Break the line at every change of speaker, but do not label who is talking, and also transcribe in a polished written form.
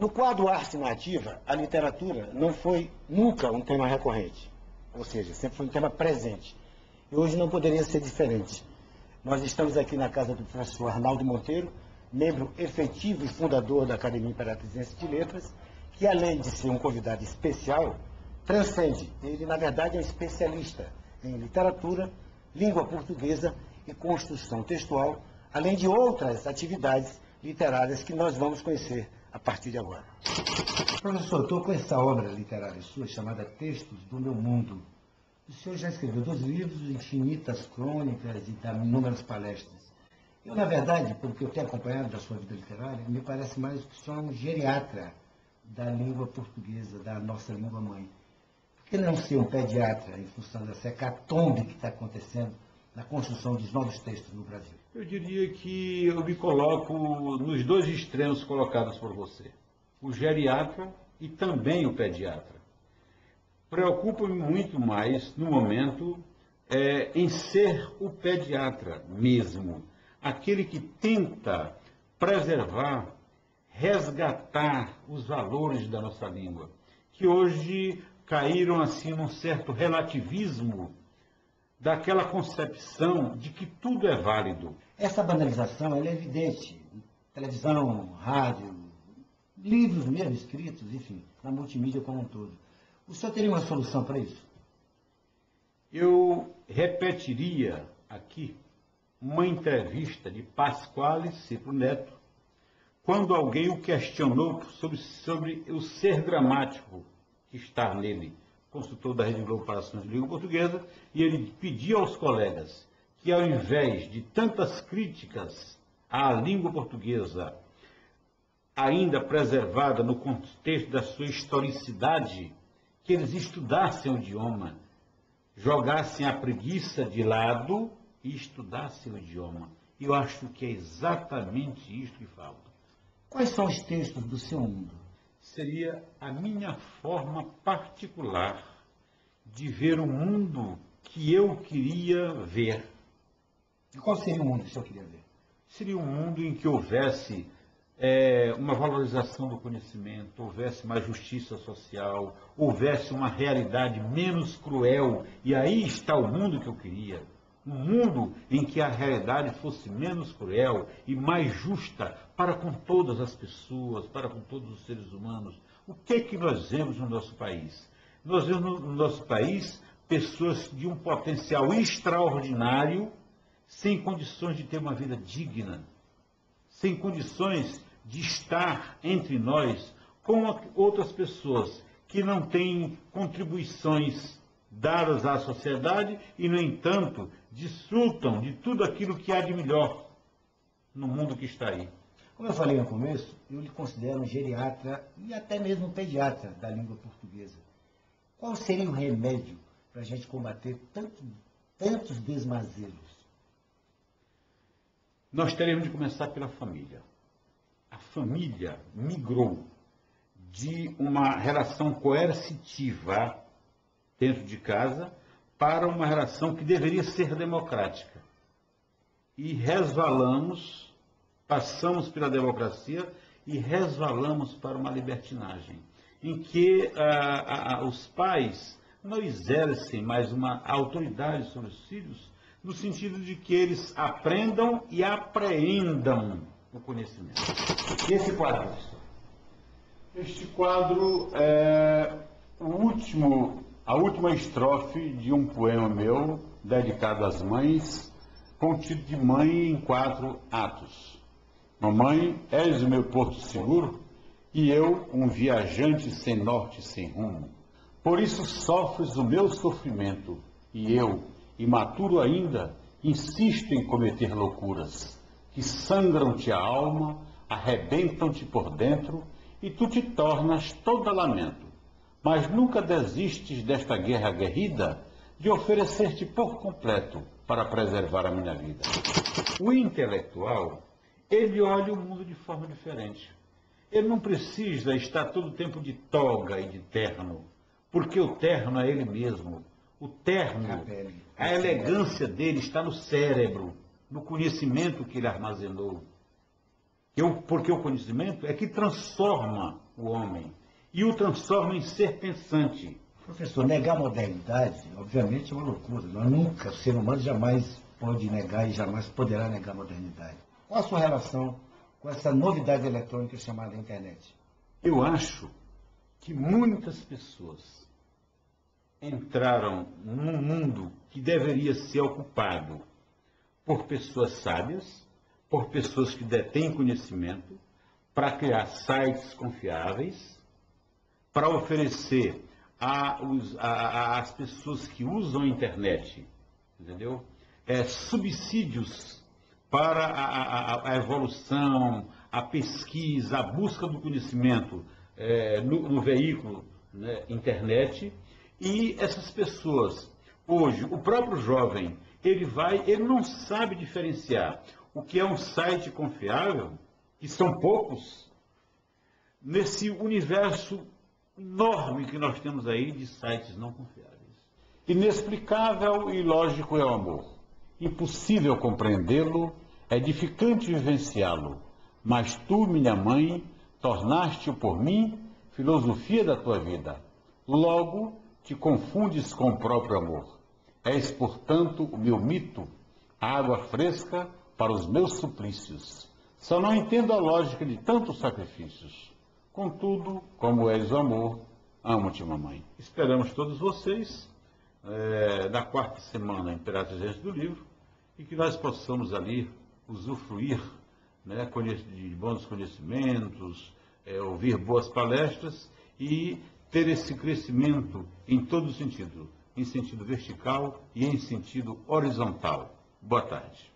No quadro Arte Nativa, a literatura não foi nunca um tema recorrente, ou seja, sempre foi um tema presente. E hoje não poderia ser diferente. Nós estamos aqui na casa do professor Arnaldo Monteiro, membro efetivo e fundador da Academia Imperatrizense de Letras, que além de ser um convidado especial, transcende. Ele, na verdade, é um especialista em literatura, língua portuguesa e construção textual, além de outras atividades literárias que nós vamos conhecer a partir de agora. Professor, estou com essa obra literária sua chamada Textos do Meu Mundo. O senhor já escreveu 2 livros, infinitas crônicas e inúmeras palestras. Eu, na verdade, pelo que eu tenho acompanhado da sua vida literária, me parece mais que o senhor é um geriatra da língua portuguesa, da nossa língua mãe. Por que não ser um pediatra em função dessa hecatombe que está acontecendo na construção dos novos textos no Brasil?
Eu diria que eu me coloco nos 2 extremos colocados por você. O geriatra e também o pediatra. Preocupa-me muito mais, no momento, em ser o pediatra mesmo. Aquele que tenta preservar, resgatar os valores da nossa língua, que hoje caíram assim num certo relativismo daquela concepção de que tudo é válido.
Essa banalização ela é evidente. Televisão, rádio, livros mesmo escritos, enfim, na multimídia como um todo. O senhor teria uma solução para isso?
Eu repetiria aqui uma entrevista de Pasquale Cipo Neto, quando alguém o questionou sobre o ser dramático que está nele, consultor da Rede Globo para Ações de Língua Portuguesa, e ele pediu aos colegas que, ao invés de tantas críticas à língua portuguesa, ainda preservada no contexto da sua historicidade, que eles estudassem o idioma, jogassem a preguiça de lado e estudassem o idioma. Eu acho que é exatamente isto que falta.
Quais são os textos do seu mundo?
Seria a minha forma particular de ver o mundo que eu queria ver.
E qual seria o mundo que o senhor queria ver?
Seria um mundo em que houvesse uma valorização do conhecimento, houvesse mais justiça social, houvesse uma realidade menos cruel. E aí está o mundo que eu queria. Um mundo em que a realidade fosse menos cruel e mais justa para com todas as pessoas, para com todos os seres humanos. O que é que nós vemos no nosso país? Nós vemos no nosso país pessoas de um potencial extraordinário, sem condições de ter uma vida digna, sem condições de estar entre nós com outras pessoas que não têm contribuições dadas à sociedade e, no entanto, desfrutam de tudo aquilo que há de melhor no mundo que está aí.
Como eu falei no começo, eu lhe considero um geriatra e até mesmo um pediatra da língua portuguesa. Qual seria o remédio para a gente combater tantos desmazelos?
Nós teremos de começar pela família. A família migrou de uma relação coercitiva dentro de casa para uma relação que deveria ser democrática. E resvalamos, passamos pela democracia e resvalamos para uma libertinagem, em que os pais não exercem mais uma autoridade sobre os filhos, no sentido de que eles aprendam e apreendam o conhecimento.
E esse quadro?
Este quadro é a última estrofe de um poema meu, dedicado às mães, com o título de Mãe em 4 atos. Mamãe, és o meu porto seguro, e eu, um viajante sem norte e sem rumo. Por isso sofres o meu sofrimento, e eu, imaturo ainda, insisto em cometer loucuras, que sangram-te a alma, arrebentam-te por dentro, e tu te tornas toda lamento. Mas nunca desistes desta guerra aguerrida, de oferecer-te por completo para preservar a minha vida. O intelectual, ele olha o mundo de forma diferente. Ele não precisa estar todo o tempo de toga e de terno, porque o terno é ele mesmo. O terno, a elegância dele está no cérebro, no conhecimento que ele armazenou. Porque o conhecimento é que transforma o homem e o transforma em ser pensante.
Professor, negar a modernidade, obviamente, é uma loucura. Nós nunca, o ser humano jamais pode negar e jamais poderá negar a modernidade. Qual a sua relação com essa novidade eletrônica chamada internet?
Eu acho que muitas pessoas entraram num mundo que deveria ser ocupado por pessoas sábias, por pessoas que detêm conhecimento, para criar sites confiáveis, para oferecer às pessoas que usam a internet, entendeu? Subsídios para a evolução, a pesquisa, a busca do conhecimento no veículo, né, internet. E essas pessoas, hoje, o próprio jovem, ele não sabe diferenciar o que é um site confiável, que são poucos, nesse universo enorme que nós temos aí de sites não confiáveis. Inexplicável e ilógico é o amor. Impossível compreendê-lo, edificante vivenciá-lo. Mas tu, minha mãe, tornaste-o por mim filosofia da tua vida. Logo, te confundes com o próprio amor. És, portanto, o meu mito, a água fresca para os meus suplícios. Só não entendo a lógica de tantos sacrifícios. Contudo, como és o amor, amo-te, mamãe. Esperamos todos vocês na quarta semana Imperatriz do Livro e que nós possamos ali usufruir, né, de bons conhecimentos, ouvir boas palestras e ter esse crescimento em todo sentido, em sentido vertical e em sentido horizontal. Boa tarde.